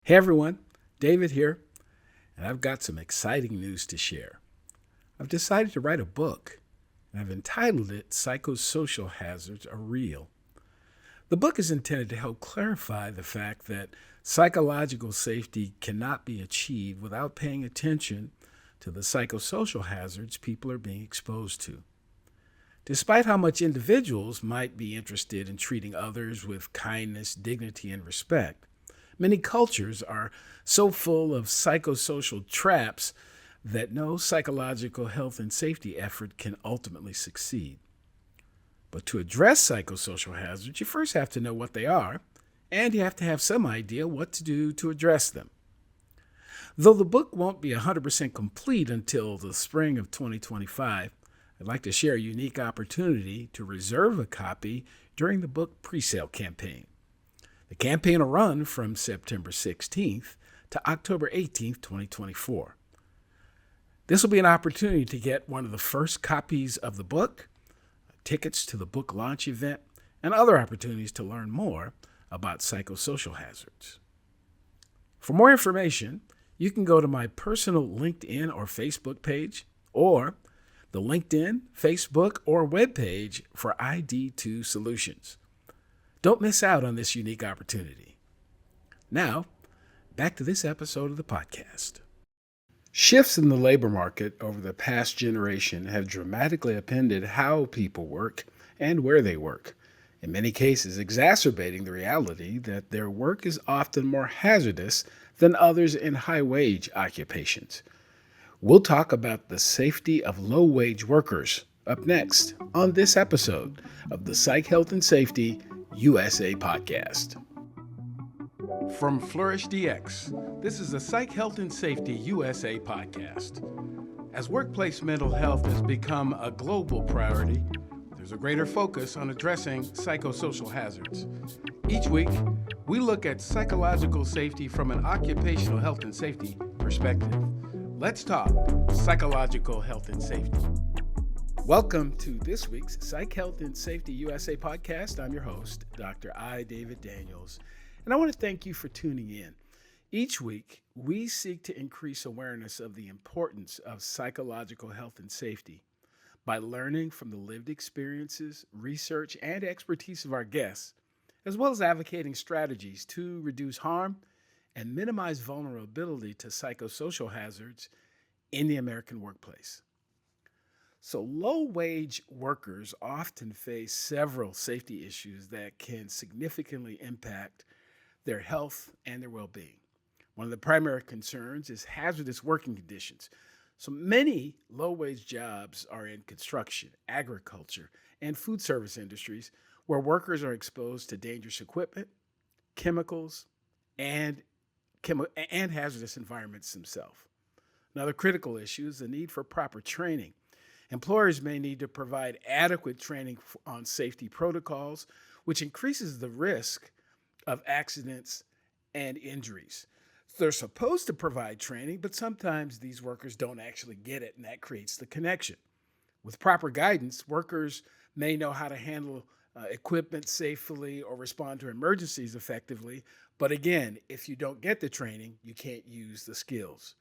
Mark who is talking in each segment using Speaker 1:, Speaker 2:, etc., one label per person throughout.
Speaker 1: Hey everyone, David here, and I've got some exciting news to share. I've decided to write a book, and I've entitled it Psychosocial Hazards Are Real. The book is intended to help clarify the fact that psychological safety cannot be achieved without paying attention to the psychosocial hazards people are being exposed to. Despite how much individuals might be interested in treating others with kindness, dignity, and respect, many cultures are so full of psychosocial traps that no psychological health and safety effort can ultimately succeed. But to address psychosocial hazards, you first have to know what they are, and you have to have some idea what to do to address them. Though the book won't be 100% complete until the spring of 2025, I'd like to share a unique opportunity to reserve a copy during the book presale campaign. The campaign will run from September 16th to October 18th, 2024. This will be an opportunity to get one of the first copies of the book, tickets to the book launch event, and other opportunities to learn more about psychosocial hazards. For more information, you can go to my personal LinkedIn or Facebook page, or the LinkedIn, Facebook, or webpage for ID2 Solutions. Don't miss out on this unique opportunity. Now, back to this episode of the podcast. Shifts in the labor market over the past generation have dramatically upended how people work and where they work, in many cases exacerbating the reality that their work is often more hazardous than others in high-wage occupations. We'll talk about the safety of low-wage workers up next on this episode of the Psych Health and Safety USA podcast. From Flourish DX, this is the Psych Health and Safety USA podcast. As workplace mental health has become a global priority, there's a greater focus on addressing psychosocial hazards. Each week, we look at psychological safety from an occupational health and safety perspective. Let's talk psychological health and safety. Welcome to this week's Psych Health and Safety USA podcast. I'm your host, Dr. I. David Daniels, and I want to thank you for tuning in. Each week, we seek to increase awareness of the importance of psychological health and safety by learning from the lived experiences, research, and expertise of our guests, as well as advocating strategies to reduce harm and minimize vulnerability to psychosocial hazards in the American workplace. So low-wage workers often face several safety issues that can significantly impact their health and their well-being. One of the primary concerns is hazardous working conditions. So many low-wage jobs are in construction, agriculture, and food service industries where workers are exposed to dangerous equipment, chemicals, and hazardous environments themselves. Another critical issue is the need for proper training. Employers may need to provide adequate training on safety protocols, which increases the risk of accidents and injuries. They're supposed to provide training, but sometimes these workers don't actually get it, and that creates the connection. With proper guidance, workers may know how to handle equipment safely or respond to emergencies effectively, but again, if you don't get the training, you can't use the skills.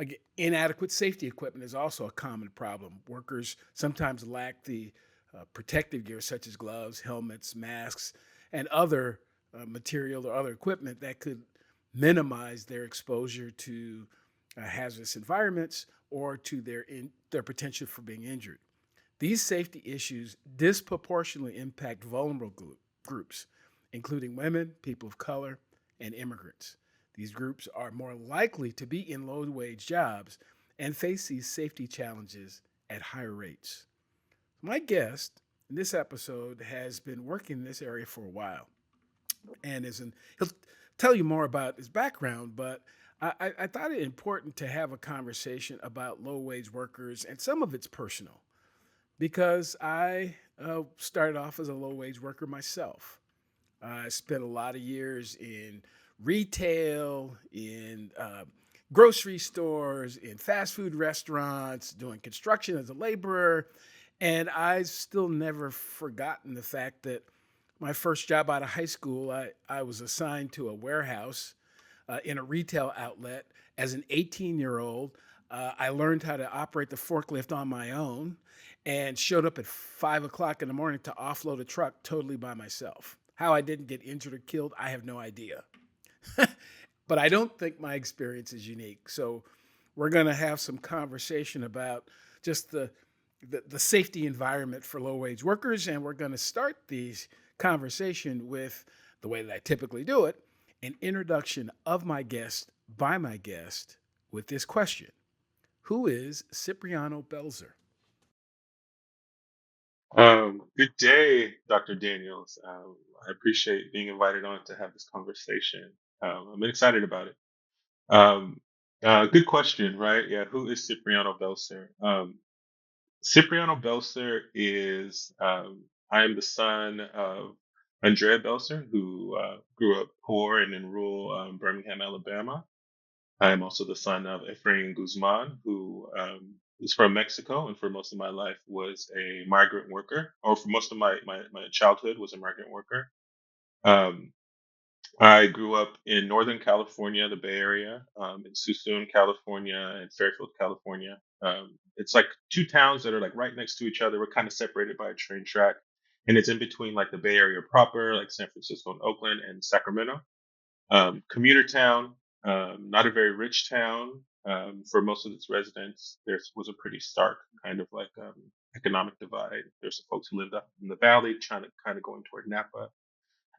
Speaker 1: Again, inadequate safety equipment is also a common problem. Workers sometimes lack the protective gear such as gloves, helmets, masks, and other material or other equipment that could minimize their exposure to hazardous environments or to their potential for being injured. These safety issues disproportionately impact vulnerable groups, including women, people of color, and immigrants. These groups are more likely to be in low-wage jobs and face these safety challenges at higher rates. My guest in this episode has been working in this area for a while, and he'll tell you more about his background, but I thought it important to have a conversation about low-wage workers, and some of it's personal, because I started off as a low-wage worker myself. I spent a lot of years in retail, in grocery stores, in fast food restaurants, doing construction as a laborer. And I've still never forgotten the fact that my first job out of high school, I was assigned to a warehouse in a retail outlet as an 18-year-old. I learned how to operate the forklift on my own and showed up at 5 o'clock in the morning to offload a truck totally by myself. How I didn't get injured or killed, I have no idea. But I don't think my experience is unique. So we're going to have some conversation about just the safety environment for low wage workers. And we're going to start these conversation with the way that I typically do it, an introduction of my guest by my guest with this question. Who is Cipriano Belser?
Speaker 2: Good day, Dr. Daniels. I appreciate being invited on to have this conversation. I'm excited about it. Um, Good question, right? Yeah, who is Cipriano Belser? Cipriano Belser is, I am the son of Andrea Belser, who grew up poor and in rural Birmingham, Alabama. I am also the son of Efrain Guzman, who is from Mexico and for most of my life was a migrant worker, or for most of my childhood was a migrant worker. Um, I grew up in Northern California, the Bay Area, in Suisun, California, and Fairfield, California. It's like two towns that are like right next to each other. We're kind of separated by a train track, and it's in between like the Bay Area proper, like San Francisco and Oakland, and Sacramento. Commuter town, not a very rich town. For most of its residents, there was a pretty stark kind of like economic divide. There's some folks who lived up in the valley, trying to kind of going toward Napa,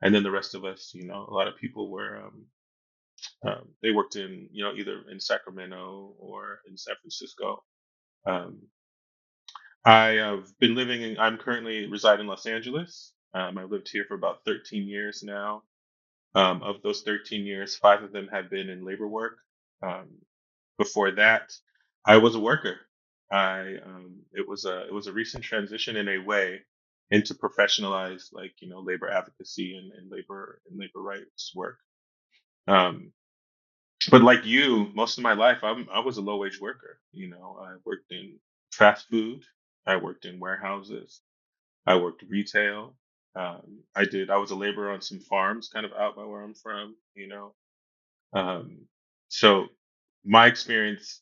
Speaker 2: and then the rest of us, a lot of people were they worked in either in Sacramento or in San Francisco. Um, I have been living in. I'm currently reside in Los Angeles. I've lived here for about 13 years now. Of those 13 years, 5 of them have been in labor work. Um, Before that, I was a worker. It was a recent transition in a way into professionalized labor advocacy and labor rights work. Um, but like you, most of my life, I was a low wage worker. I worked in fast food. I worked in warehouses. I worked retail. I was a laborer on some farms, kind of out by where I'm from. Um, so my experience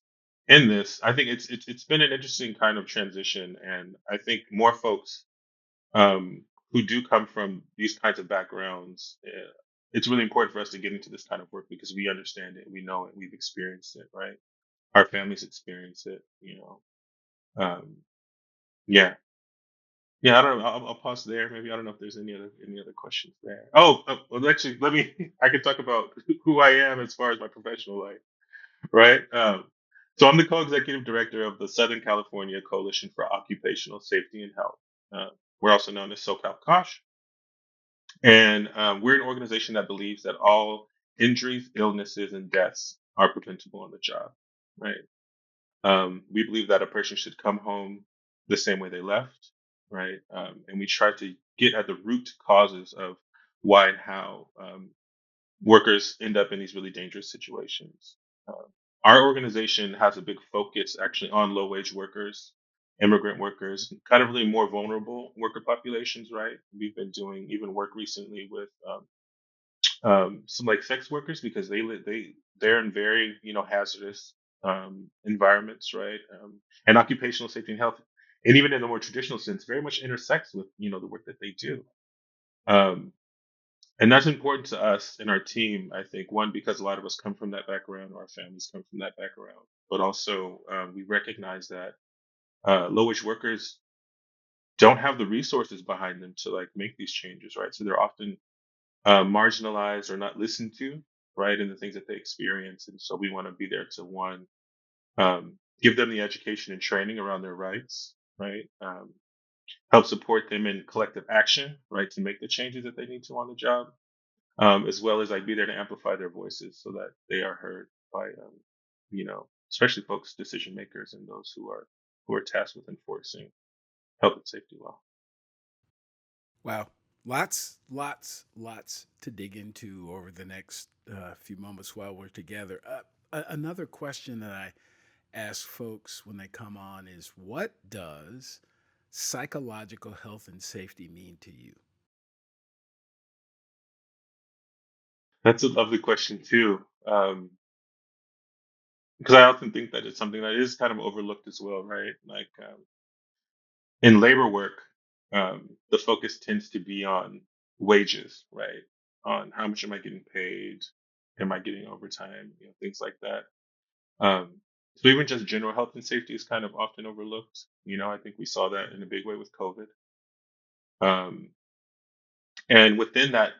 Speaker 2: in this, I think it's been an interesting kind of transition, and I think more folks who do come from these kinds of backgrounds, it's really important for us to get into this kind of work because we understand it, we know it, we've experienced it, right? Our families experience it. Um, yeah, yeah. I don't know. I'll pause there. Maybe I don't know if there's any other questions there. Oh, well, actually, let me. I can talk about who I am as far as my professional life, right? So I'm the co-executive director of the Southern California Coalition for Occupational Safety and Health. We're also known as SoCalCOSH, and we're an organization that believes that all injuries, illnesses, and deaths are preventable on the job, right? We believe that a person should come home the same way they left, right? And we try to get at the root causes of why and how workers end up in these really dangerous situations. Our organization has a big focus actually on low wage workers, immigrant workers, kind of really more vulnerable worker populations, right? We've been doing even work recently with some like sex workers because they're in very hazardous environments, right? And occupational safety and health, and even in the more traditional sense, very much intersects with the work that they do. Um, and that's important to us and our team, I think, one, because a lot of us come from that background, or our families come from that background, but also we recognize that low wage workers don't have the resources behind them to like make these changes, right? So they're often marginalized or not listened to, right, in the things that they experience. And so we want to be there to one, give them the education and training around their rights, right? Help support them in collective action, right, to make the changes that they need to on the job, as well as like be there to amplify their voices so that they are heard by, especially folks, decision makers, and those who are tasked with enforcing health and safety law.
Speaker 1: Wow. Lots to dig into over the next few moments while we're together. Another question that I ask folks when they come on is what does psychological health and safety mean to you?
Speaker 2: That's a lovely question too. Because I often think that it's something that is kind of overlooked as well, right? Like in labor work, the focus tends to be on wages, right? On how much am I getting paid? Am I getting overtime? Things like that. Um, so even just general health and safety is kind of often overlooked. I think we saw that in a big way with COVID. Um, and within that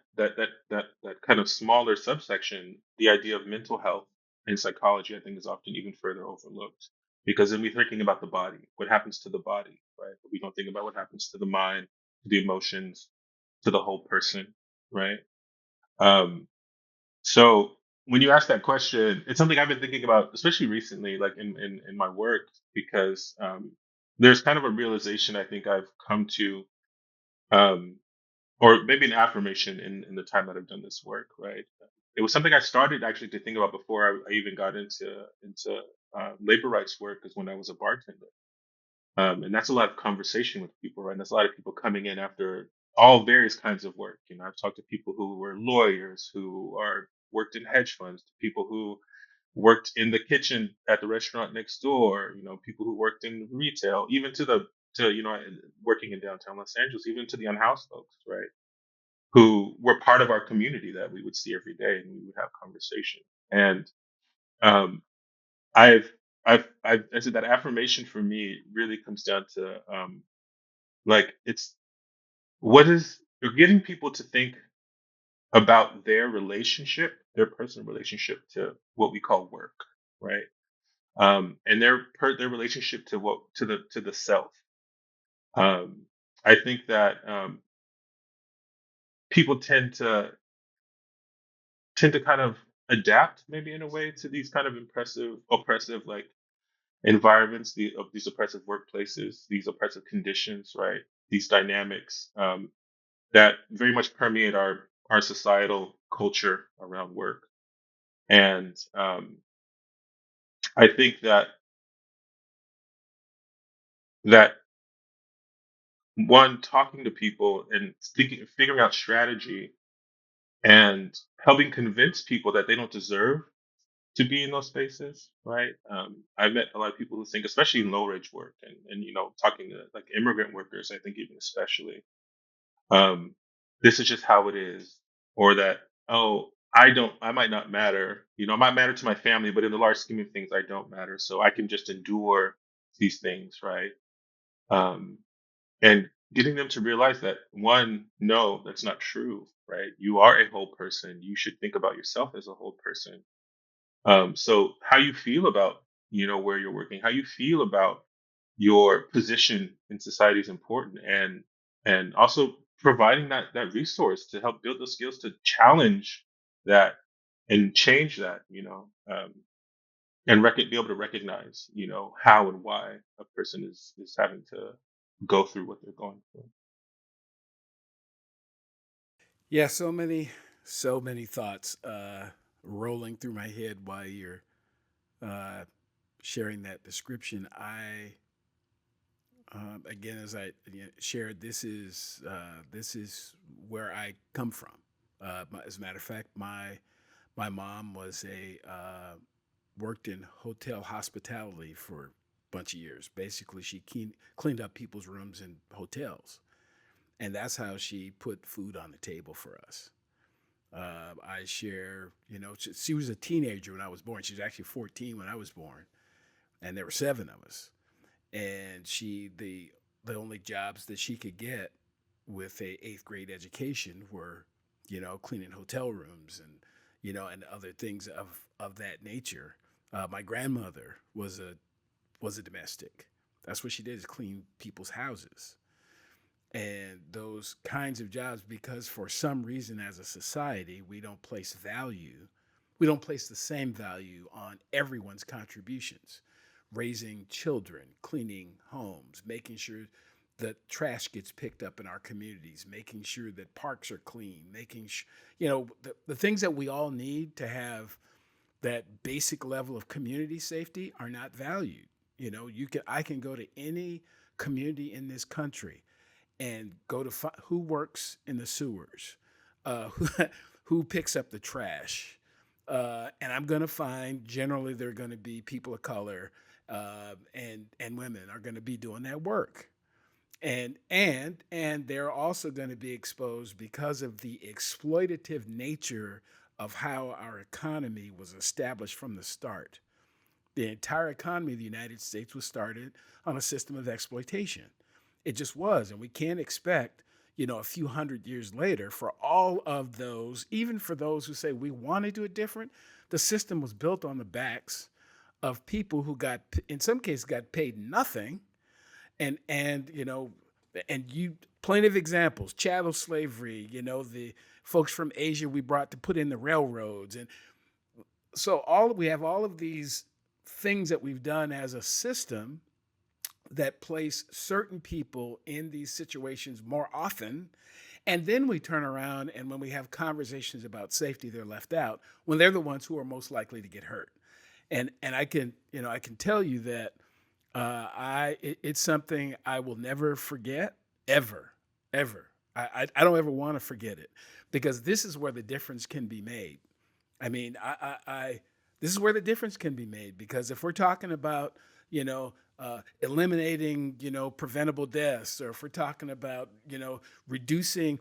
Speaker 2: kind of smaller subsection, the idea of mental health and psychology, I think, is often even further overlooked because then we're thinking about the body, what happens to the body, right? But we don't think about what happens to the mind, to the emotions, to the whole person, right? Um, so when you ask that question, it's something I've been thinking about, especially recently, like in my work, because there's kind of a realization I think I've come to. Um, or maybe an affirmation in the time that I've done this work, right? It was something I started actually to think about before I even got into labor rights work, is when I was a bartender, and that's a lot of conversation with people, right? And that's a lot of people coming in after all various kinds of work. I've talked to people who were lawyers, who are worked in hedge funds, to people who worked in the kitchen at the restaurant next door, people who worked in retail, even to working in downtown Los Angeles, even to the unhoused folks, right? Who were part of our community that we would see every day and we would have conversation. And um, I've, I said that affirmation for me really comes down to like it's what is you're getting people to think about their relationship, their personal relationship to what we call work, right? And their relationship to the self. Um, I think that people tend to kind of adapt maybe in a way to these kind of oppressive like environments, of these oppressive workplaces, these oppressive conditions, right? These dynamics that very much permeate our societal culture around work. And I think that one, talking to people and figuring out strategy and helping convince people that they don't deserve to be in those spaces, right? I've met a lot of people who think, especially in low wage work, and talking to like immigrant workers, I think even especially, um, this is just how it is, or that I might not matter, I might matter to my family, but in the large scheme of things, I don't matter, so I can just endure these things, right? Um, and getting them to realize that one, no, that's not true, right? You are a whole person. You should think about yourself as a whole person. So how you feel about, where you're working, how you feel about your position in society is important, and also providing that resource to help build those skills to challenge that and change that, and be able to recognize, how and why a person is having to go through what they're going through.
Speaker 1: Yeah, so many thoughts rolling through my head while you're uh, sharing that description. Again, as I shared, this is where I come from. As a matter of fact, my mom was a worked in hotel hospitality for a bunch of years. Basically, she cleaned up people's rooms in hotels, and that's how she put food on the table for us. I share, she was a teenager when I was born. She was actually 14 when I was born, and there were seven of us. And the only jobs that she could get with a eighth grade education were, cleaning hotel rooms and other things of that nature. My grandmother was a domestic. That's what she did, is clean people's houses. And those kinds of jobs, because for some reason as a society we don't place the same value on everyone's contributions, raising children, cleaning homes, making sure that trash gets picked up in our communities, making sure that parks are clean, making sure, the things that we all need to have that basic level of community safety are not valued. I can go to any community in this country and go to who works in the sewers, who, who picks up the trash, And I'm going to find generally they're going to be people of color, and women are going to be doing that work. And they're also going to be exposed because of the exploitative nature of how our economy was established from the start. The entire economy of the United States was started on a system of exploitation. It just was. And we can't expect, a few hundred years later for all of those, even for those who say we want to do it different, the system was built on the backs of people who got, in some cases, got paid nothing. And you, plenty of examples, chattel slavery, the folks from Asia we brought to put in the railroads. And so we have all of these things that we've done as a system that place certain people in these situations more often. And then we turn around, and when we have conversations about safety, they're left out when they're the ones who are most likely to get hurt. And I can tell you that it's something I will never forget, ever, ever. I don't ever want to forget it, because this is where the difference can be made. I mean, this is where the difference can be made, because if we're talking about, eliminating, preventable deaths, or if we're talking about, reducing,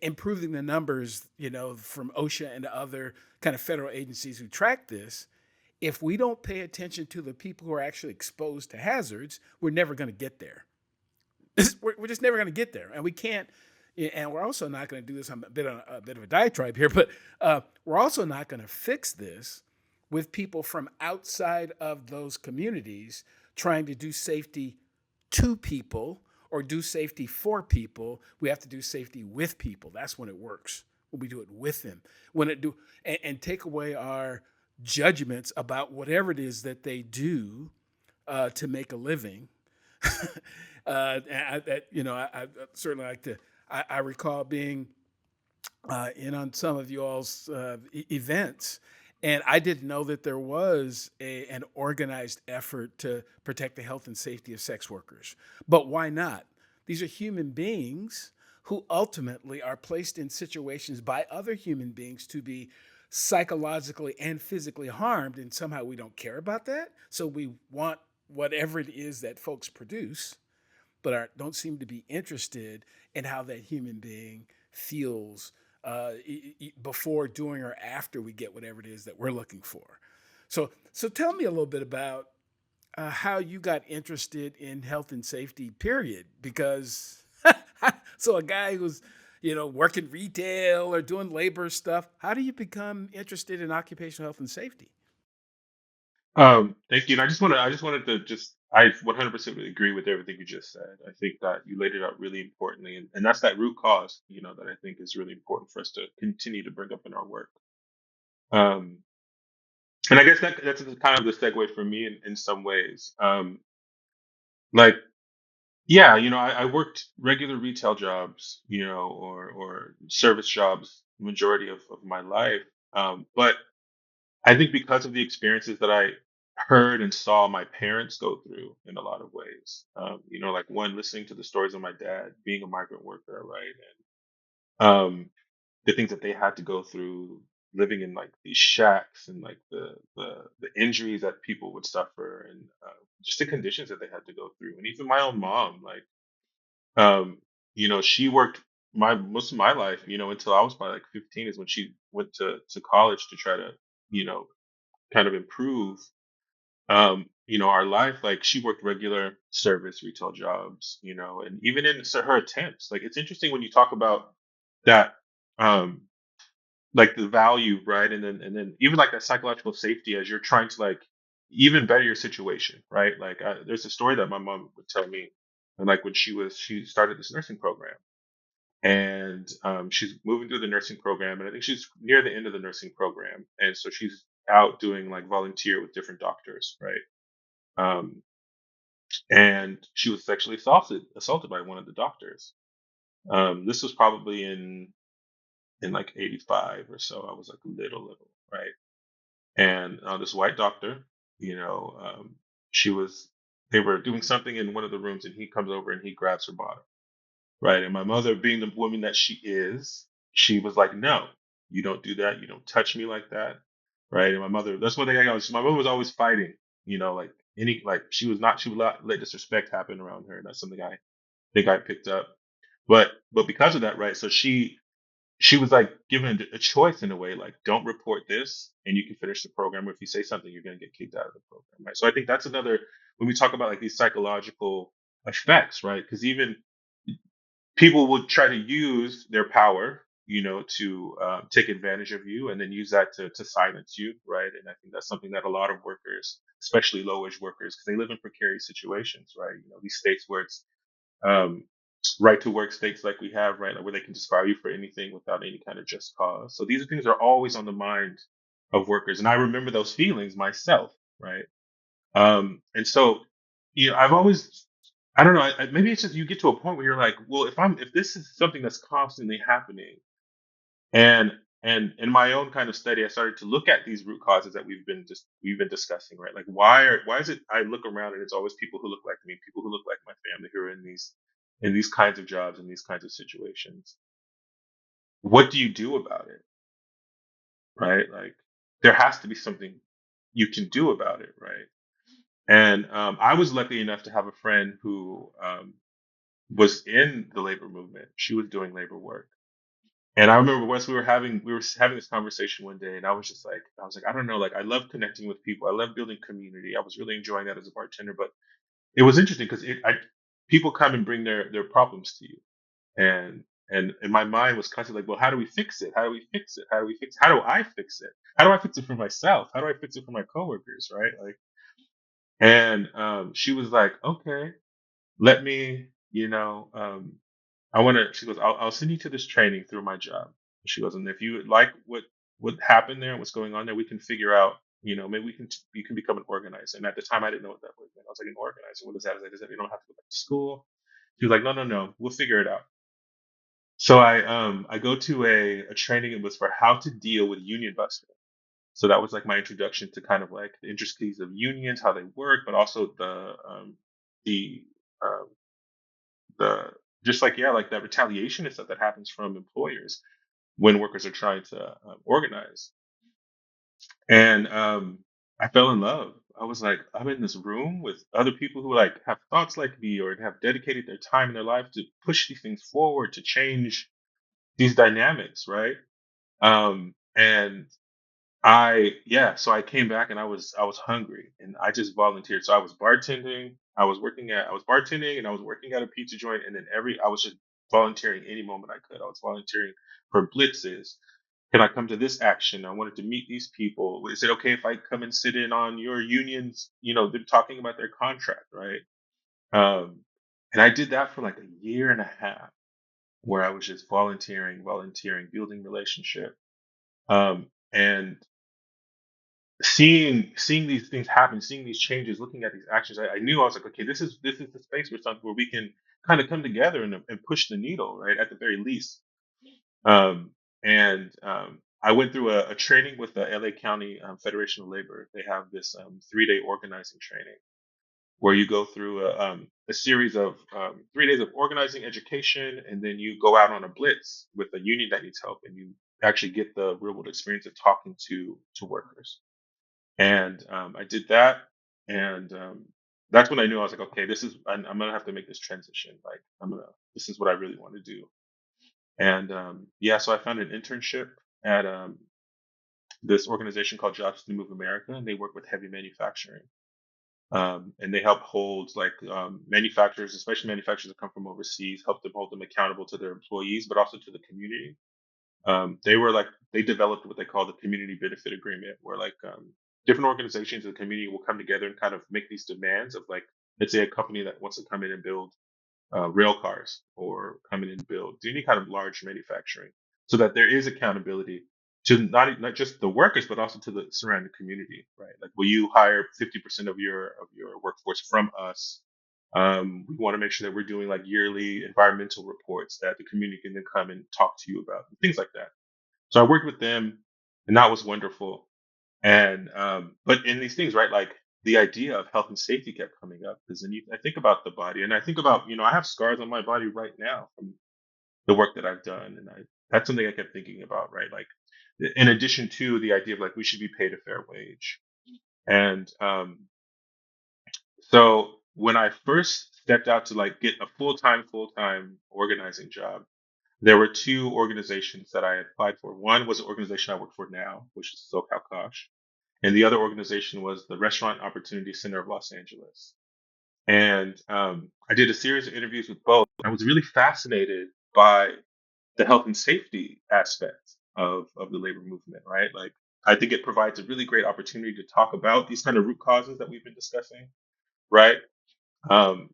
Speaker 1: improving the numbers, from OSHA and other kind of federal agencies who track this, if we don't pay attention to the people who are actually exposed to hazards, we're never going to get there. We're just never going to get there, and we can't. And we're also not going to do this. I'm a bit of a diatribe here, but we're also not going to fix this with people from outside of those communities trying to do safety to people or do safety for people. We have to do safety with people. That's when it works. When we do it with them, when it do and take away our judgments about whatever it is that they do to make a living. I certainly like to. I recall being in on some of you all's events, and I didn't know that there was an organized effort to protect the health and safety of sex workers. But why not? These are human beings who ultimately are placed in situations by other human beings to be psychologically and physically harmed, and somehow we don't care about that. So we want whatever it is that folks produce, but don't seem to be interested in how that human being feels before, during, or after we get whatever it is that we're looking for. So tell me a little bit about how you got interested in health and safety, period. Because so a guy who's working retail or doing labor stuff, how do you become interested in occupational health and safety?
Speaker 2: Thank you. And I just wanted to I 100% agree with everything you just said. I think that you laid it out really importantly, and that's that root cause, that I think is really important for us to continue to bring up in our work. Um, and I guess that's kind of the segue for me in some ways. Like, yeah, I worked regular retail jobs, or service jobs majority of my life. But I think because of the experiences that I heard and saw my parents go through in a lot of ways, like one, listening to the stories of my dad being a migrant worker, right? And the things that they had to go through living in like these shacks, and like the injuries that people would suffer, and just the conditions that they had to go through. And even my own mom, like, um, she worked most of my life, until I was probably like 15 is when she went to college to try to, you know, kind of improve our life. Like, she worked regular service retail jobs, and even in her attempts, like, it's interesting when you talk about that, um like the value, right? And then even like that psychological safety as you're trying to like even better your situation, right? Like, there's a story that my mom would tell me, and like when she started this nursing program, and she's moving through the nursing program, and I think she's near the end of the nursing program, and so she's out doing like volunteer with different doctors, right? um, and she was sexually assaulted by one of the doctors. This was probably in like 85 or so. I was like little, right? And this white doctor, you know, she was they were doing something in one of the rooms, and he comes over and he grabs her bottom, right? And my mother, being the woman that she is, she was like, "No, you don't do that. You don't touch me like that." right? And my mother, that's one thing I got. My mother was always fighting, like she would not let disrespect happen around her. And that's something I think I picked up. But because of that, right? So she was like given a choice in a way, like don't report this and you can finish the program. Or if you say something, you're going to get kicked out of the program, right? So I think that's another, when we talk about like these psychological effects, right? Because even people would try to use their power, to take advantage of you and then use that to silence you, right? And I think that's something that a lot of workers, especially low wage workers, because they live in precarious situations, right? These states where it's um, right to work states like we have, right, like where they can just fire you for anything without any kind of just cause. So these things are always on the mind of workers, and I remember those feelings myself, right? And so, I've always, I don't know, maybe it's just you get to a point where you're like, well, if this is something that's constantly happening, and in my own kind of study, I started to look at these root causes that we've been discussing, right? Like why is it I look around and it's always people who look like me, people who look like my family who are in these kinds of jobs, in these kinds of situations. What do you do about it, right? Like there has to be something you can do about it, right? And I was lucky enough to have a friend who was in the labor movement. She was doing labor work. And I remember once we were having this conversation one day, and I was like, I don't know, like I love connecting with people. I love building community. I was really enjoying that as a bartender, but it was interesting because people come and bring their problems to you, and and my mind was constantly like, well, how do we fix it? How do we fix it? How do we fix? How do I fix it? How do I fix it for myself? How do I fix it for my coworkers? Right? Like, and she was like, okay, let me, I want to. She goes, I'll send you to this training through my job. She goes, and if you like what happened there, what's going on there, we can figure out. Maybe you can become an organizer. And at the time, I didn't know what that was. I was like, an organizer. What is that? I was like, is that you don't have to go back to school? She was like, no, no, no, we'll figure it out. So I go to a training. It was for how to deal with union busting. So that was like my introduction to kind of like the intricacies of unions, how they work, but also the um, the just like, yeah, like that retaliation and stuff that happens from employers when workers are trying to organize. And I fell in love. I was like, I'm in this room with other people who like have thoughts like me or have dedicated their time in their life to push these things forward to change these dynamics, right? And so I came back and I was hungry and I just volunteered. So I was bartending, I was bartending and I was working at a pizza joint, and then I was just volunteering any moment I could. I was volunteering for blitzes. Can I come to this action? I wanted to meet these people. Is it okay if I come and sit in on your unions? They're talking about their contract, right? Um, and I did that for like a year and a half where I was just volunteering, building relationship. And seeing these things happen, seeing these changes, looking at these actions, I knew I was like, okay, this is the space where something where we can kind of come together and push the needle, right? At the very least. And I went through a training with the LA County Federation of Labor. They have this 3-day organizing training where you go through a series of 3 days of organizing education, and then you go out on a blitz with a union that needs help, and you actually get the real world experience of talking to workers. And I did that, and that's when I knew I was like, okay, I'm gonna have to make this transition. Like, this is what I really want to do. And yeah, so I found an internship at this organization called Jobs to Move America, and they work with heavy manufacturing. And they help hold like manufacturers, especially manufacturers that come from overseas, help them hold them accountable to their employees, but also to the community. They developed what they call the community benefit agreement, where like different organizations in the community will come together and kind of make these demands of like, let's say a company that wants to come in and build rail cars or come in and build any kind of large manufacturing, so that there is accountability to not just the workers but also to the surrounding community, right? Like, will you hire 50% of your workforce from us? We want to make sure that we're doing like yearly environmental reports that the community can then come and talk to you about, things like that. So I worked with them, and that was wonderful. And but in these things, right, like the idea of health and safety kept coming up, because then I think about the body, and I think about, I have scars on my body right now from the work that I've done, and that's something I kept thinking about, right? Like in addition to the idea of like we should be paid a fair wage. And so when I first stepped out to like get a full time organizing job, there were two organizations that I applied for. One was an organization I work for now, which is SoCalCOSH, and the other organization was the Restaurant Opportunity Center of Los Angeles. And I did a series of interviews with both. I was really fascinated by the health and safety aspect of the labor movement, right? Like, I think it provides a really great opportunity to talk about these kind of root causes that we've been discussing, right? Um,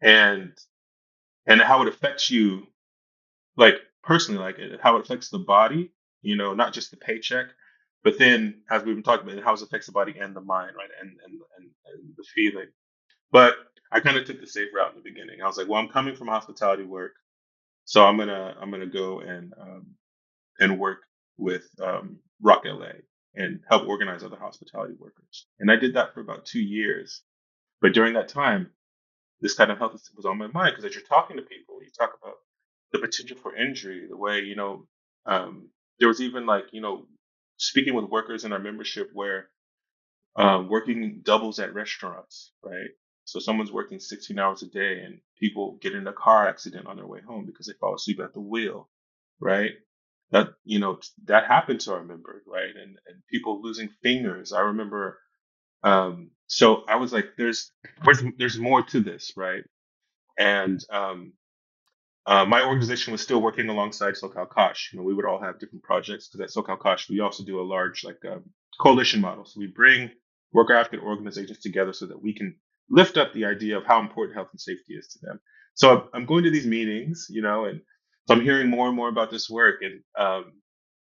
Speaker 2: and and how it affects you, like personally, like how it affects the body, not just the paycheck, but then as we've been talking about, how it affects the body and the mind, right? And the feeling. But I kind of took the safe route in the beginning. I was like, well, I'm coming from hospitality work, so I'm gonna go and work with Rock LA and help organize other hospitality workers. And I did that for about 2 years. But during that time, this kind of health was on my mind because as you're talking to people, you talk about the potential for injury, the way, there was even like, speaking with workers in our membership where working doubles at restaurants, right? So someone's working 16 hours a day and people get in a car accident on their way home because they fall asleep at the wheel, right? That happened to our members, right? And people losing fingers. I remember, so I was like, there's more to this, right? And my organization was still working alongside SoCalCOSH. We would all have different projects because at SoCalCOSH we also do a large like coalition model. So we bring worker advocate organizations together so that we can lift up the idea of how important health and safety is to them. So I'm going to these meetings, and so I'm hearing more and more about this work, and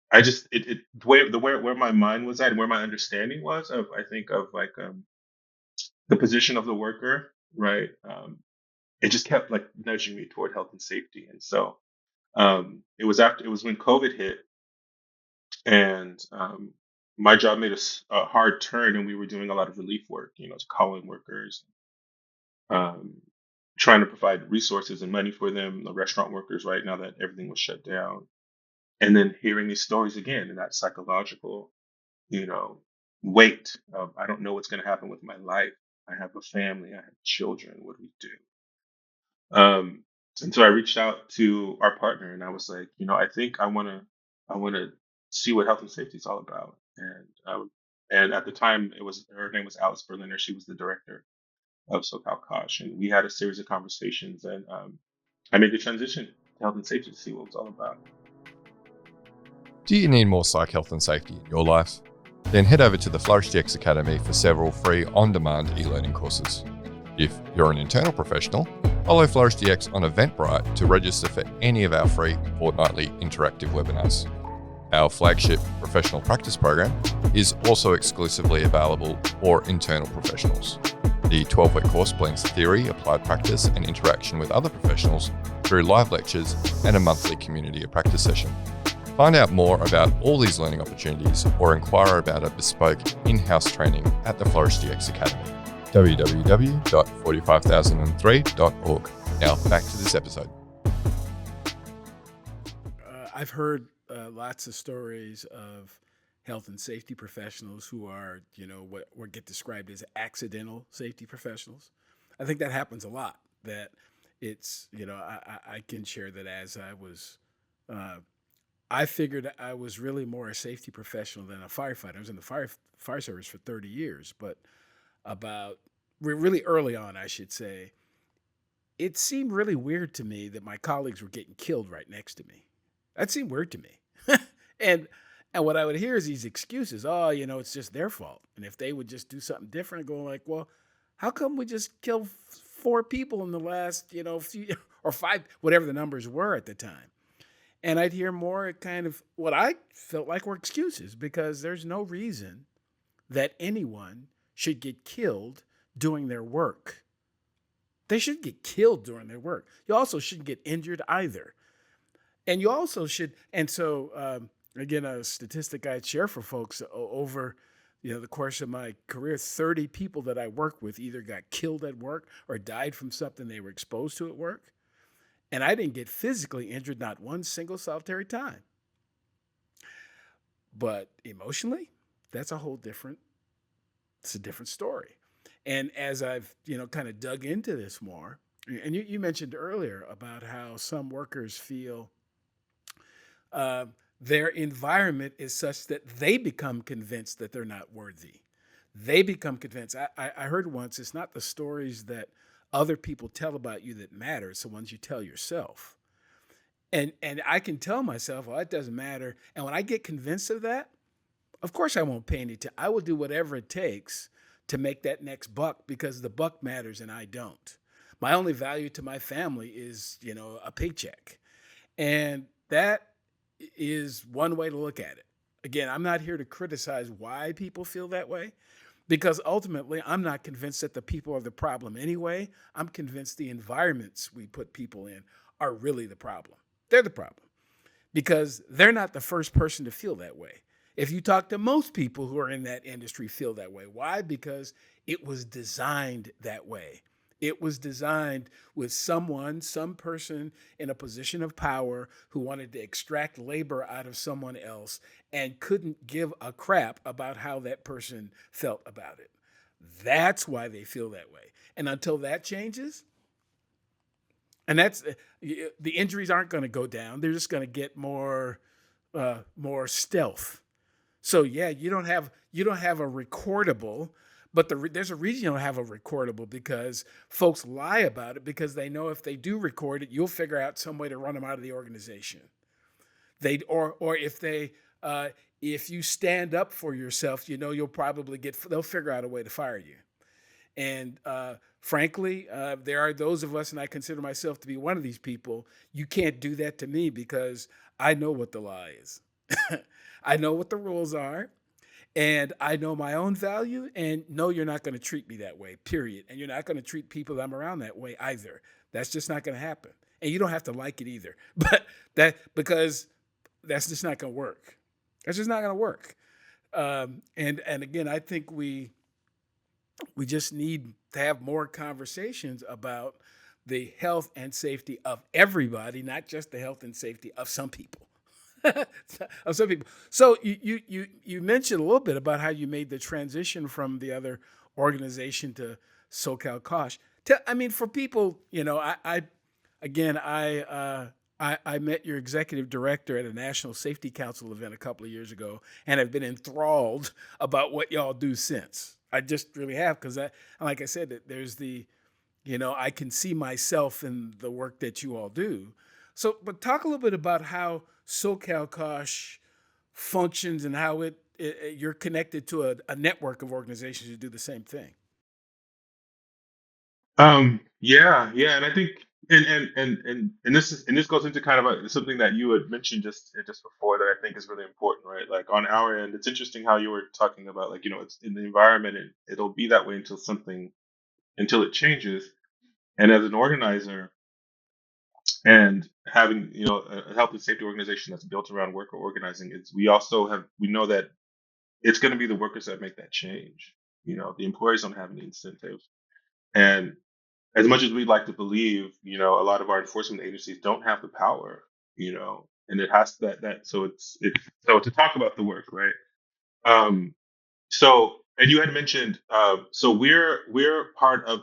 Speaker 2: I just the way where my mind was at and where my understanding was of I think of like the position of the worker, right? It just kept like nudging me toward health and safety. And so it was when COVID hit, and my job made a hard turn, and we were doing a lot of relief work, to call in workers, um, trying to provide resources and money for them, the restaurant workers, right now that everything was shut down. And then hearing these stories again and that psychological, you know, weight of I don't know what's going to happen with my life. I have a family, I have children. What do we do? Um, and so I reached out to our partner and I was like, I think I want to see what health and safety is all about. And at the time, her name was Alice Berliner. She was the director of SoCalCOSH, and we had a series of conversations. And I made the transition to health and safety to see what it was all about.
Speaker 3: Do you need more psych health and safety in your life? Then head over to the FlourishDX Academy for several free on-demand e-learning courses. If you're an internal professional, follow FlourishDX on Eventbrite to register for any of our free fortnightly interactive webinars. Our flagship professional practice program is also exclusively available for internal professionals. The 12-week course blends theory, applied practice, and interaction with other professionals through live lectures and a monthly community of practice session. Find out more about all these learning opportunities or inquire about a bespoke in-house training at the FlourishDX Academy. www.45003.org. Now back to this episode.
Speaker 1: I've heard lots of stories of health and safety professionals who are, what get described as accidental safety professionals. I think that happens a lot. That it's, I can share that as I figured I was really more a safety professional than a firefighter. I was in the fire service for 30 years, but really early on, I should say, it seemed really weird to me that my colleagues were getting killed right next to me. That seemed weird to me. and and what I would hear is these excuses. Oh, it's just their fault. And if they would just do something different, going like, well, how come we just killed 4 people in the last, few or 5, whatever the numbers were at the time? And I'd hear more kind of what I felt like were excuses because there's no reason that anyone should get killed doing their work. They shouldn't get killed during their work. You also shouldn't get injured either. And you also should, and so again, a statistic I'd share for folks over the course of my career, 30 people that I worked with either got killed at work or died from something they were exposed to at work. And I didn't get physically injured not one single solitary time. But emotionally, that's a whole different, it's a different story. And as I've, kind of dug into this more, and you mentioned earlier about how some workers feel uh, their environment is such that they become convinced that they're not worthy. They become convinced. I heard once, it's not the stories that other people tell about you that matter, it's the ones you tell yourself. And I can tell myself, well, it doesn't matter. And when I get convinced of that, of course I won't pay any attention. I will do whatever it takes to make that next buck because the buck matters and I don't. My only value to my family is, a paycheck. And that is one way to look at it. Again, I'm not here to criticize why people feel that way because ultimately I'm not convinced that the people are the problem anyway. I'm convinced the environments we put people in are really the problem. They're the problem because they're not the first person to feel that way. If you talk to most people who are in that industry feel that way. Why? Because it was designed that way. It was designed with some person in a position of power who wanted to extract labor out of someone else and couldn't give a crap about how that person felt about it. That's why they feel that way. And until that changes, and that's the injuries aren't going to go down. They're just going to get more stealth. So yeah, you don't have a recordable, but there's a reason you don't have a recordable because folks lie about it because they know if they do record it, you'll figure out some way to run them out of the organization. If you stand up for yourself, you'll probably they'll figure out a way to fire you. And frankly, there are those of us, and I consider myself to be one of these people. You can't do that to me because I know what the law is. I know what the rules are, and I know my own value. And no, you're not going to treat me that way, period. And you're not going to treat people that I'm around that way either. That's just not going to happen. And you don't have to like it either. But because that's just not going to work. That's just not going to work. And again, I think we just need to have more conversations about the health and safety of everybody, not just the health and safety of some people. Of some people. So you mentioned a little bit about how you made the transition from the other organization to SoCalCOSH. For people, I met your executive director at a National Safety Council event a couple of years ago and have been enthralled about what y'all do since. I just really have because, like I said, there's I can see myself in the work that you all do. So, but talk a little bit about how SoCalCOSH functions and how you're connected to a network of organizations who do the same thing.
Speaker 2: Yeah, and I think, and this goes into kind of something that you had mentioned just before that I think is really important, right? Like on our end, it's interesting how you were talking about like it's in the environment and it'll be that way until it changes. And as an organizer and having a health and safety organization that's built around worker organizing, we know that it's going to be the workers that make that change. The employers don't have any incentive, and as much as we'd like to believe, a lot of our enforcement agencies don't have the power, and it has so so to talk about the work, right? Um, and you had mentioned, so we're part of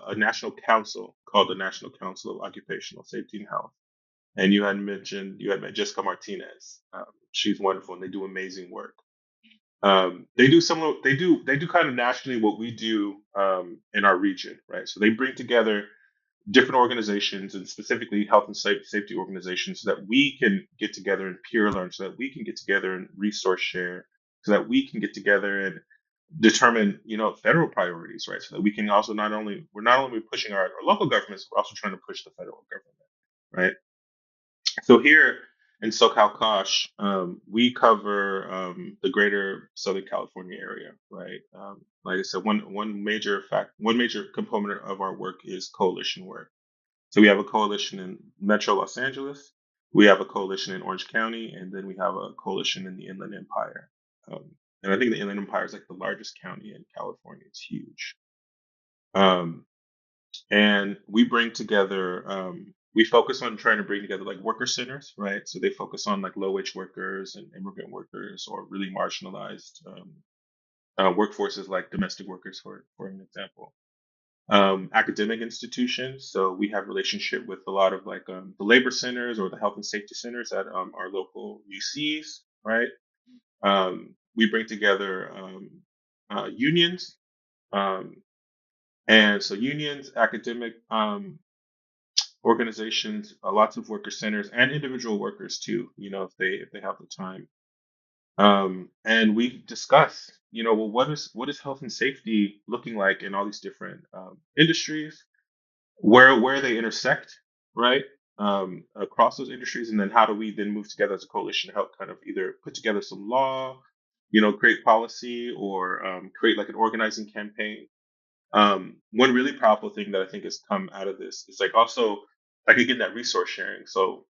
Speaker 2: a national council called the National Council of Occupational Safety and Health, and you had met Jessica Martinez. She's wonderful, and they do amazing work. They do kind of nationally what we do in our region, right? So they bring together different organizations and specifically health and safety organizations so that we can get together and peer learn, so that we can get together and resource share, so that we can get together and determine, federal priorities, right? So that we can also we're not only pushing our local governments, we're also trying to push the federal government, right? So here in SoCalCOSH, we cover the greater Southern California area, right? Like I said, one major component of our work is coalition work. So we have a coalition in Metro Los Angeles, we have a coalition in Orange County, and then we have a coalition in the Inland Empire. And I think the Inland Empire is like the largest county in California. It's huge. And we bring together we focus on trying to bring together like worker centers, right? So they focus on like low wage workers and immigrant workers or really marginalized workforces like domestic workers, for an example. Academic institutions. So we have relationship with a lot of like the labor centers or the health and safety centers at our local UCs, right? We bring together unions, um, and so unions, academic organizations, lots of worker centers, and individual workers too. If they have the time. And we discuss, well, what is health and safety looking like in all these different industries? Where they intersect, right? Across those industries, and then how do we then move together as a coalition to help kind of either put together some law, create policy, or create like an organizing campaign. One really powerful thing that I think has come out of this is like also like again that resource sharing. So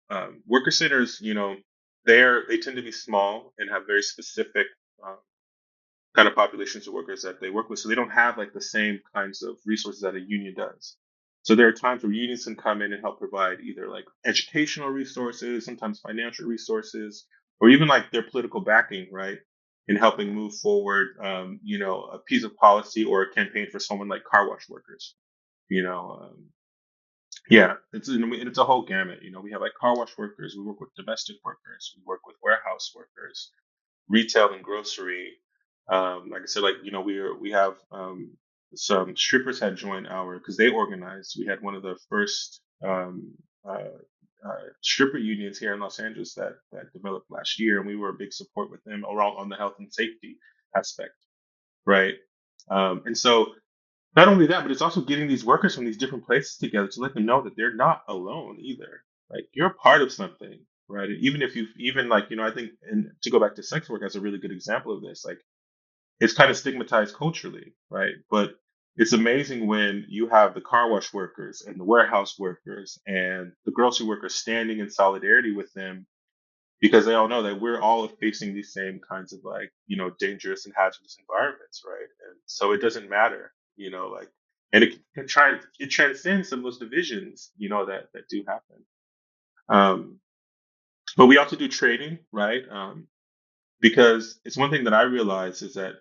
Speaker 2: worker centers, they tend to be small and have very specific um, kind of populations of workers that they work with. So they don't have like the same kinds of resources that a union does. So there are times where unions can come in and help provide either like educational resources, sometimes financial resources, or even like their political backing, right? In helping move forward, a piece of policy or a campaign for someone like car wash workers. You know, yeah, it's a whole gamut. We have like car wash workers. We work with domestic workers. We work with warehouse workers, retail and grocery. Like I said, like we have some strippers had joined our because they organized. We had one of the first stripper unions here in Los Angeles that developed last year, and we were a big support with them around on the health and safety aspect, right? And so not only that, but it's also getting these workers from these different places together to let them know that they're not alone either. Like you're a part of something, right? And even if you've even like, I think, and to go back to sex work as a really good example of this, like it's kind of stigmatized culturally, right? But it's amazing when you have the car wash workers and the warehouse workers and the grocery workers standing in solidarity with them because they all know that we're all facing these same kinds of like dangerous and hazardous environments, right? And so it doesn't matter, like, and it transcends some of those divisions, that do happen. um but we also do training, right? Because it's one thing that I realized is that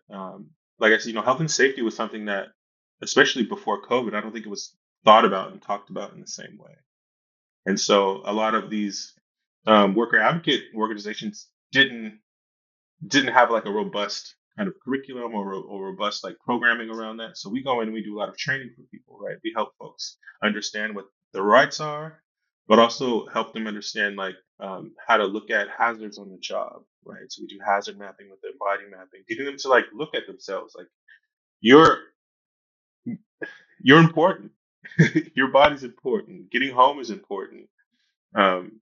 Speaker 2: like I said, health and safety was something that, especially before COVID, I don't think it was thought about and talked about in the same way. And so a lot of these worker advocate organizations didn't have like a robust kind of curriculum or robust like programming around that. So we go in and we do a lot of training for people, right? We help folks understand what their rights are, but also help them understand like how to look at hazards on the job, right? So we do hazard mapping with them, body mapping, getting them to like look at themselves like you're you're important. Your body's important. Getting home is important. Um,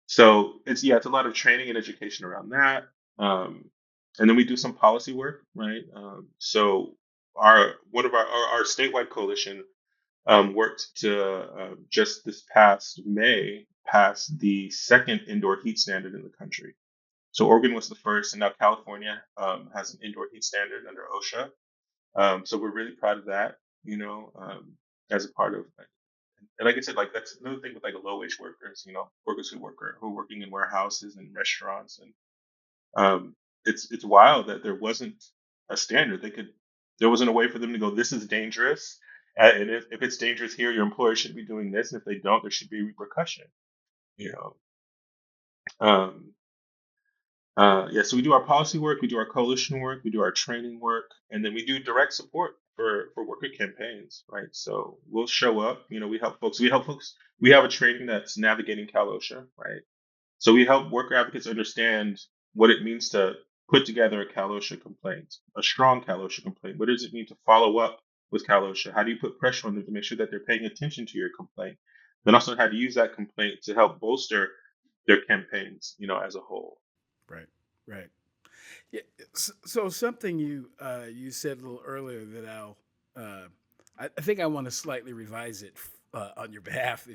Speaker 2: So it's a lot of training and education around that. Um, and then we do some policy work, right? So our one of our statewide coalition worked to just this past May pass the second indoor heat standard in the country. So Oregon was the first, and now California has an indoor heat standard under OSHA. So we're really proud of that, as a part of. And like I said, like that's another thing with like low wage workers, workers who are working in warehouses and restaurants, and it's wild that there wasn't a standard. There wasn't a way for them to go, this is dangerous, and if it's dangerous here, your employer should be doing this, and if they don't, there should be repercussion. You know, um, yeah. So we do our policy work, we do our coalition work, we do our training work, and then we do direct support for worker campaigns, right? So we'll show up. We help folks. We help folks. We have a training that's navigating Cal OSHA, right? So we help worker advocates understand what it means to put together a Cal OSHA complaint, a strong Cal OSHA complaint. What does it mean to follow up with Cal OSHA? How do you put pressure on them to make sure that they're paying attention to your complaint? Then also how to use that complaint to help bolster their campaigns, as a whole.
Speaker 1: Right, right. Yeah. So something you said a little earlier that I think I want to slightly revise it on your behalf,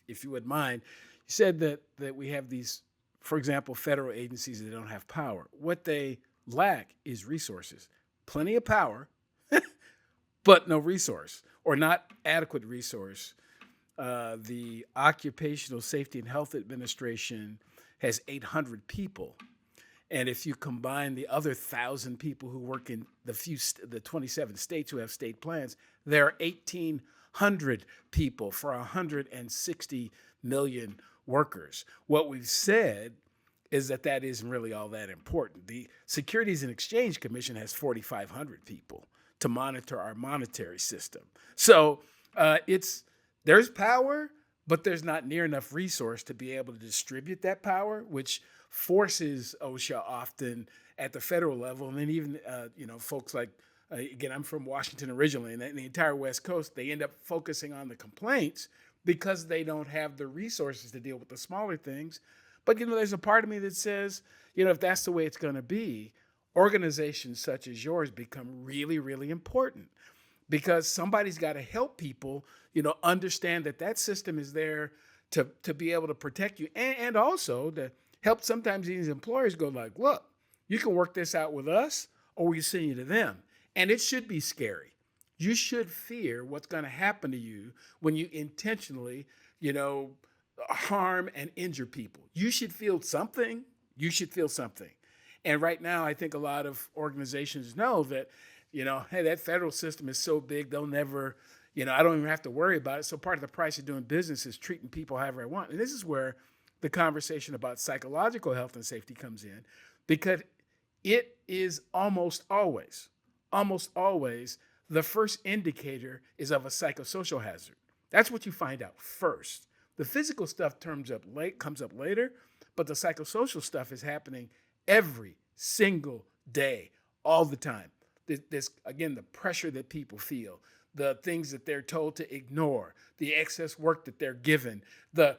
Speaker 1: if you would mind. You said that we have these, for example, federal agencies that don't have power. What they lack is resources. Plenty of power, but no resource or not adequate resource The Occupational Safety and Health Administration has 800 people. And if you combine the other 1,000 people who work in the 27 states who have state plans, there are 1,800 people for 160 million workers. What we've said is that that isn't really all that important. The Securities and Exchange Commission has 4,500 people to monitor our monetary system. So there's power, but there's not near enough resource to be able to distribute that power, which forces OSHA often at the federal level, and then even folks like again, I'm from Washington originally, and the entire West Coast, they end up focusing on the complaints because they don't have the resources to deal with the smaller things. But there's a part of me that says, if that's the way it's going to be, organizations such as yours become really, really important because somebody's got to help people, understand that that system is there to be able to protect you and also to help sometimes these employers go like, look, you can work this out with us or we can send you to them. And it should be scary. You should fear what's going to happen to you when you intentionally, harm and injure people. You should feel something. You should feel something. And right now, I think a lot of organizations know that, hey, that federal system is so big, they'll never, I don't even have to worry about it. So part of the price of doing business is treating people however I want. And this is where the conversation about psychological health and safety comes in, because it is almost always, the first indicator is of a psychosocial hazard. That's what you find out first. The physical stuff comes up later, but the psychosocial stuff is happening every single day, all the time. This again, the pressure that people feel, the things that they're told to ignore, the excess work that they're given, the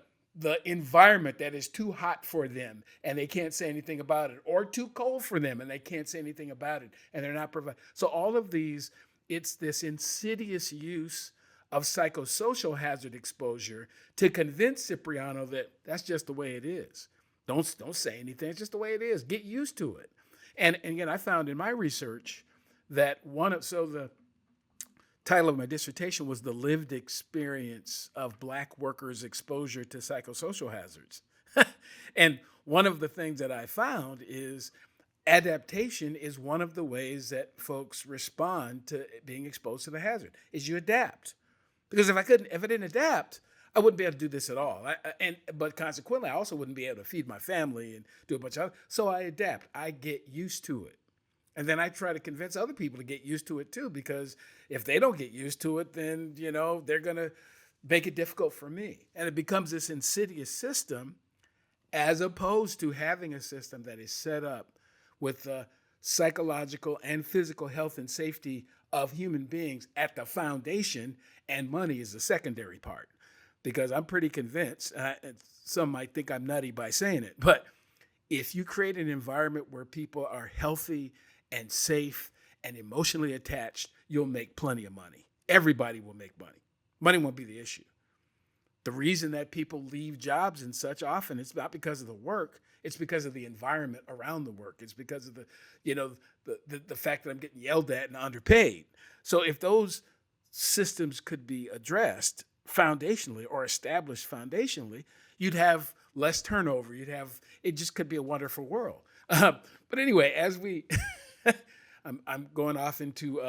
Speaker 1: environment that is too hot for them and they can't say anything about it, or too cold for them and they can't say anything about it, and they're not providing. So all of these, it's this insidious use of psychosocial hazard exposure to convince Cipriano that that's just the way it is. Don't say anything. It's just the way it is. Get used to it. And again, I found in my research that the title of my dissertation was The Lived Experience of Black Workers' Exposure to Psychosocial Hazards. And one of the things that I found is adaptation is one of the ways that folks respond to being exposed to the hazard, is you adapt. Because if I didn't adapt, I wouldn't be able to do this at all. But consequently, I also wouldn't be able to feed my family and do a bunch of other. So I adapt. I get used to it. And then I try to convince other people to get used to it too, because if they don't get used to it, then, they're going to make it difficult for me. And it becomes this insidious system as opposed to having a system that is set up with the psychological and physical health and safety of human beings at the foundation, and money is the secondary part. Because I'm pretty convinced, some might think I'm nutty by saying it, but if you create an environment where people are healthy and safe and emotionally attached, you'll make plenty of money. Everybody will make money. Money won't be the issue. The reason that people leave jobs and such often, it's not because of the work, it's because of the environment around the work. It's because of the fact that I'm getting yelled at and underpaid. So if those systems could be addressed foundationally or established foundationally, you'd have less turnover. It just could be a wonderful world. But anyway, as we, I'm going off into,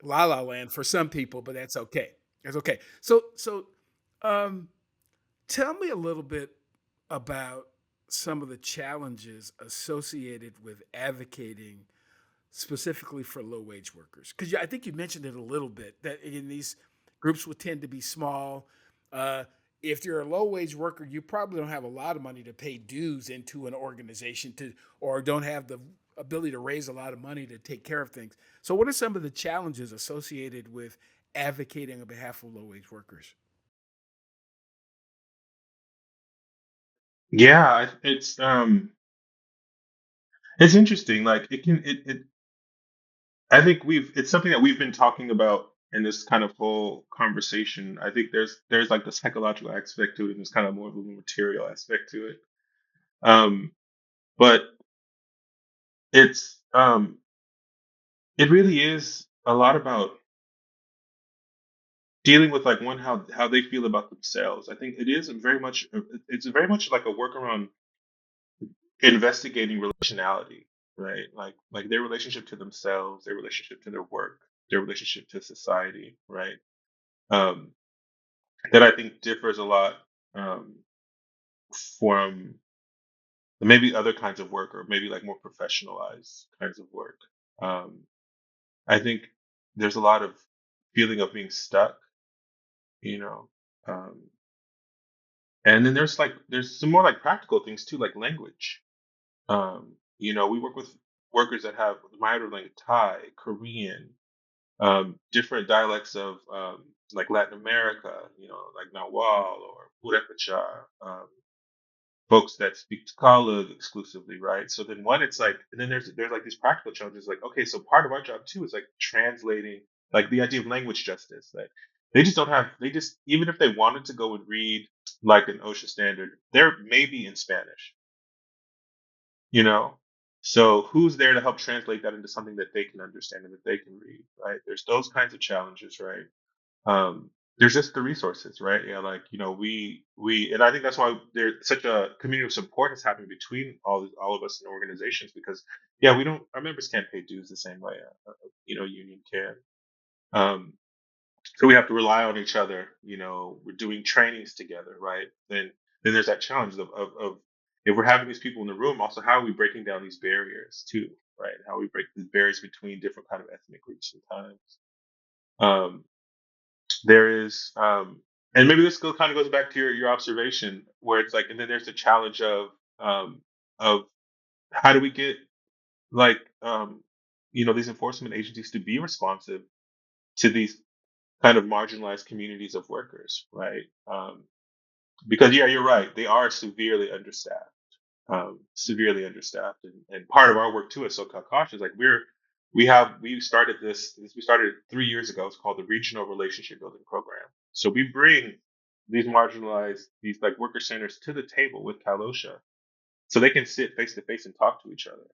Speaker 1: la la land for some people, but that's okay. That's okay. So tell me a little bit about some of the challenges associated with advocating specifically for low-wage workers. Because I think you mentioned it a little bit, that in these groups would tend to be small. If you're a low-wage worker, you probably don't have a lot of money to pay dues into an organization or don't have the ability to raise a lot of money to take care of things. So what are some of the challenges associated with advocating on behalf of low-wage workers?
Speaker 2: Yeah, it's interesting. Like I think it's something that we've been talking about in this kind of whole conversation. I think there's like the psychological aspect to it, and there's kind of more of a material aspect to it. Um, but it's it really is a lot about dealing with like one how they feel about themselves. I think it is very much it's very much like a work around investigating relationality, right? Like their relationship to themselves, their relationship to their work, their relationship to society, right? Um, that I think differs a lot um, from maybe other kinds of work or maybe like more professionalized kinds of work. Um, I think there's a lot of feeling of being stuck, you know. Um, and then there's some more like practical things too, like language. We work with workers that have minor like Thai, Korean, different dialects of like Latin America, like Nawal or Purepecha, folks that speak Tagalog exclusively, right? So then one, it's like, and then there's like these practical challenges, like, okay, so part of our job too is like translating, like the idea of language justice. Like they just don't have, they just even if they wanted to go and read like an OSHA standard, they're maybe in Spanish, you know. So who's there to help translate that into something that they can understand and that they can read, right? There's those kinds of challenges, right? um there's just the resources, right? Yeah, like we and I think that's why there's such a community of support that's happening between all of us in organizations, because yeah, we don't our members can't pay dues the same way union can. um so we have to rely on each other. We're doing trainings together, right? Then there's that challenge of if we're having these people in the room, also how are we breaking down these barriers too, right? How we break these barriers between different kind of ethnic groups sometimes. um there is and maybe this kind of goes back to your observation, where it's like, and then there's the challenge um of how do we get like these enforcement agencies to be responsive to these kind of marginalized communities of workers, right? Because yeah, you're right, they are severely understaffed, and part of our work too at SoCalCOSH is like we started it 3 years ago. It's called the Regional Relationship Building Program. So we bring these marginalized, these like worker centers to the table with CalOSHA, so they can sit face to face and talk to each other.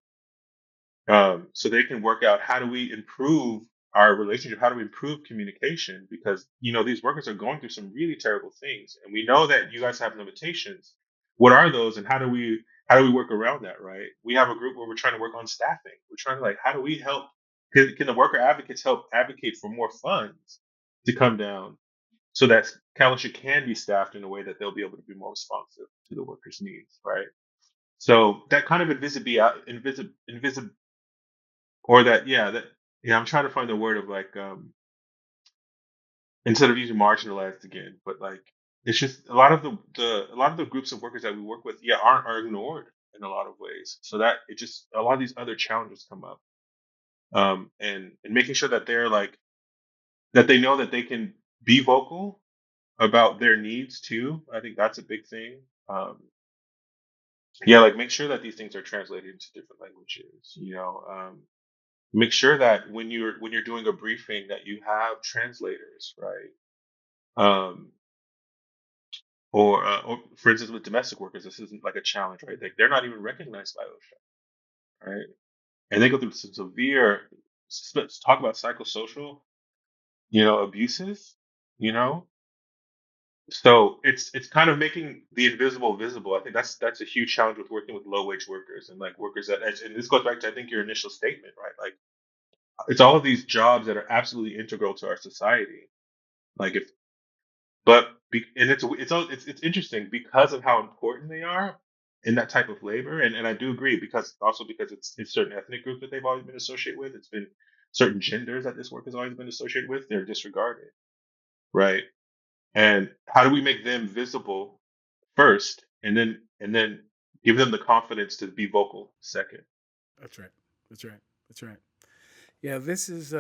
Speaker 2: So they can work out, how do we improve our relationship? How do we improve communication? Because these workers are going through some really terrible things, and we know that you guys have limitations. What are those, and how do we work around that? Right? We have a group where we're trying to work on staffing. We're trying to like, how do we help? Can the worker advocates help advocate for more funds to come down so that Calendar can be staffed in a way that they'll be able to be more responsive to the workers' needs, right? So that kind of or that, yeah, I'm trying to find the word of like, instead of using marginalized again, but like, it's just a lot of the groups of workers that we work with, yeah, are ignored in a lot of ways. So that it just a lot of these other challenges come up. And making sure that they're like, that they know that they can be vocal about their needs too. I think that's a big thing. Yeah, like make sure that these things are translated into different languages. Make sure that when you're doing a briefing, that you have translators, right? um or for instance, with domestic workers, this isn't like a challenge, right? They're not even recognized by OSHA, right? And they go through some severe, talk about psychosocial abuses. you know so it's kind of making the invisible visible. I think that's a huge challenge with working with low wage workers and like workers and this goes back to, I think, your initial statement, right? Like, it's all of these jobs that are absolutely integral to our society. Like if but and it's interesting because of how important they are in that type of labor. And I do agree, because it's certain ethnic groups that they've always been associated with. It's been certain genders that this work has always been associated with. They're disregarded, right? And how do we make them visible first, and then give them the confidence to be vocal second?
Speaker 1: That's right. That's right. That's right. Yeah, this is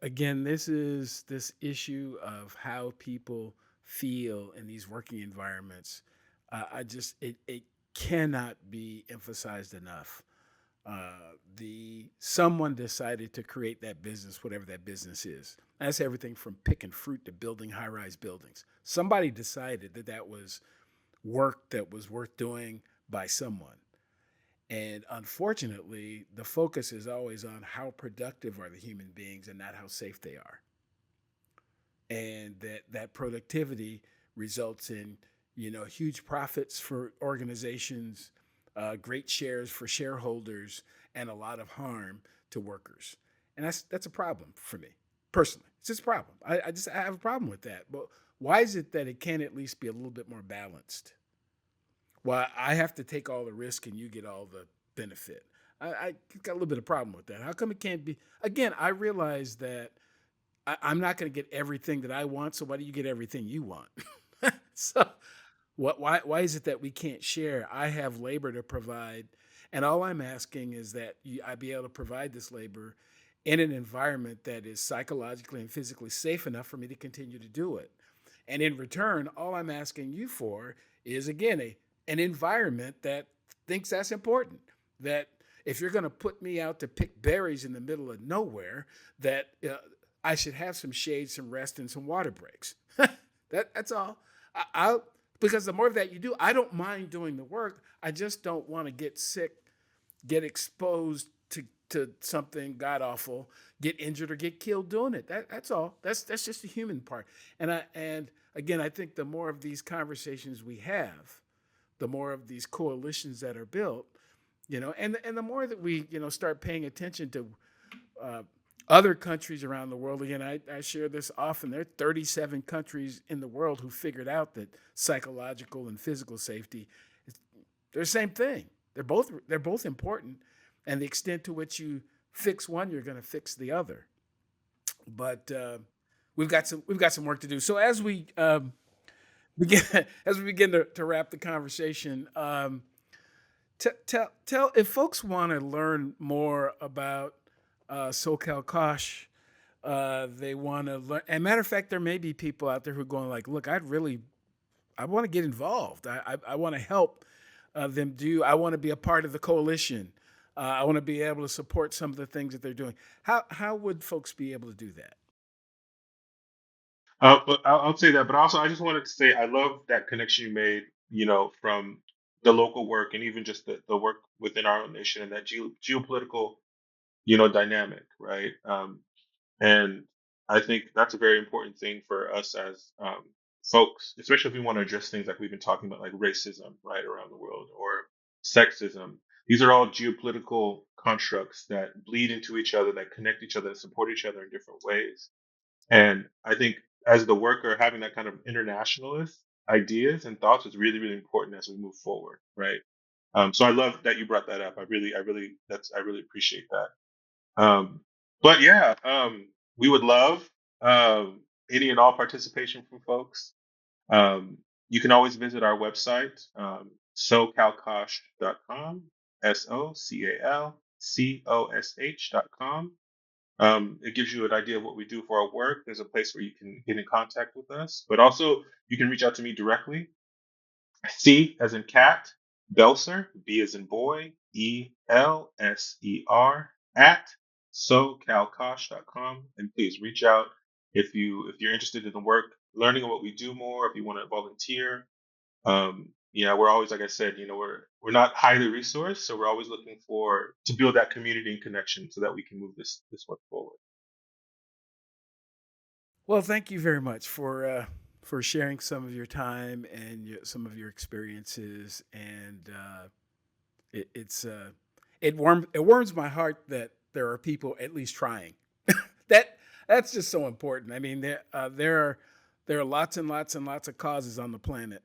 Speaker 1: again, this is this issue of how people feel in these working environments. I just it cannot be emphasized enough. The someone decided to create that business, whatever that business is. That's everything from picking fruit to building high-rise buildings. Somebody decided that that was work that was worth doing by someone. And unfortunately, the focus is always on how productive are the human beings and not how safe they are. and that productivity results in huge profits for organizations, great shares for shareholders, and a lot of harm to workers. And that's a problem for me personally. It's just a problem. I have a problem with that. But why is it that it can't at least be a little bit more balanced? Why I have to take all the risk and you get all the benefit? I got a little bit of problem with that. How come it can't be? Again, I realize that I'm not going to get everything that I want. So why do you get everything you want? So why is it that we can't share? I have labor to provide, and all I'm asking is that I be able to provide this labor in an environment that is psychologically and physically safe enough for me to continue to do it. And in return, all I'm asking you for is, again, an environment that thinks that's important. That if you're going to put me out to pick berries in the middle of nowhere, that I should have some shade, some rest, and some water breaks. That's all. Because the more of that you do, I don't mind doing the work. I just don't want to get sick, get exposed to something god awful, get injured or get killed doing it. That's all. That's just the human part. And again, I think the more of these conversations we have, the more of these coalitions that are built, and the more that we start paying attention to other countries around the world. Again, I share this often. There are 37 countries in the world who figured out that psychological and physical safety, they're the same thing. They're both important, and the extent to which you fix one, you're going to fix the other. But we've got some work to do. So as we begin to wrap the conversation, tell if folks want to learn more about SoCalCOSH, they want to learn. And matter of fact, there may be people out there who are going like, look, I want to get involved. I want to help them do. I want to be a part of the coalition. I want to be able to support some of the things that they're doing. How would folks be able to do that?
Speaker 2: But I'll say that. But also, I just wanted to say I love that connection you made, from the local work and even just the work within our own nation and that geopolitical, dynamic, right? And I think that's a very important thing for us as folks, especially if we want to address things like we've been talking about, like racism, right, around the world, or sexism. These are all geopolitical constructs that bleed into each other, that connect each other, that support each other in different ways. And I think as the worker, having that kind of internationalist ideas and thoughts is really, really important as we move forward, right? So I love that you brought that up. I really appreciate that. But yeah, we would love any and all participation from folks. You can always visit our website, SoCalCOSH.com, SoCalCOSH.com. It gives you an idea of what we do for our work. There's a place where you can get in contact with us, but also you can reach out to me directly. C as in cat, Belser, B as in boy, ELSER at SoCalCOSH.com. And please reach out if you're interested in the work, learning what we do more, if you want to volunteer. We're always, like I said, we're not highly resourced, so we're always looking to build that community and connection so that we can move this work forward.
Speaker 1: Well, thank you very much for sharing some of your time and some of your experiences, and it warms my heart that there are people at least trying. That's just so important. I mean, there are lots and lots and lots of causes on the planet,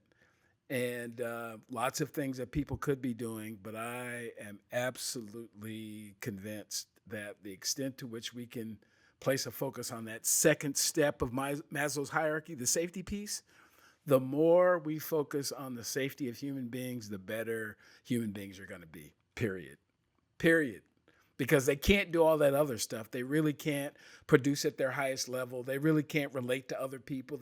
Speaker 1: and lots of things that people could be doing, but I am absolutely convinced that the extent to which we can place a focus on that second step of Maslow's hierarchy, the safety piece, the more we focus on the safety of human beings, the better human beings are going to be, period. Because they can't do all that other stuff. They really can't produce at their highest level. They really can't relate to other people.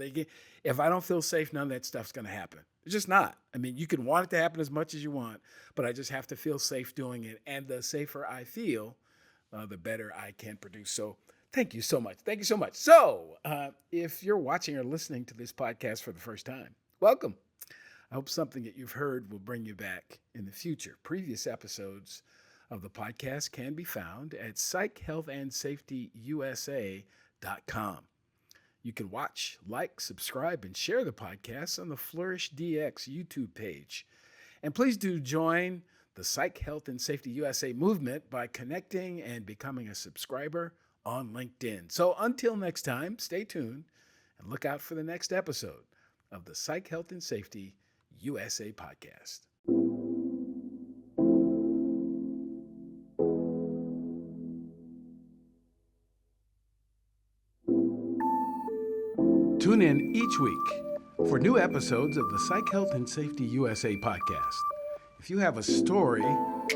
Speaker 1: If I don't feel safe, none of that stuff's going to happen. It's just not. I mean, you can want it to happen as much as you want, but I just have to feel safe doing it. And the safer I feel, the better I can produce. So thank you so much. Thank you so much. So if you're watching or listening to this podcast for the first time, welcome. I hope something that you've heard will bring you back in the future. Previous episodes of the podcast can be found at psychhealthandsafetyusa.com. You can watch, like, subscribe, and share the podcast on the Flourish DX YouTube page. And please do join the Psych Health and Safety USA movement by connecting and becoming a subscriber on LinkedIn. So until next time, stay tuned and look out for the next episode of the Psych Health and Safety USA podcast. Tune in each week for new episodes of the Psych Health and Safety USA podcast. If you have a story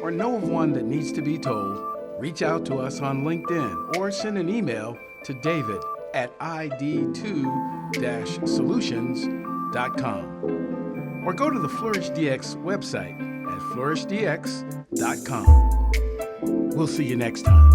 Speaker 1: or know of one that needs to be told, reach out to us on LinkedIn or send an email to david@id2-solutions.com or go to the Flourish DX website at flourishdx.com. We'll see you next time.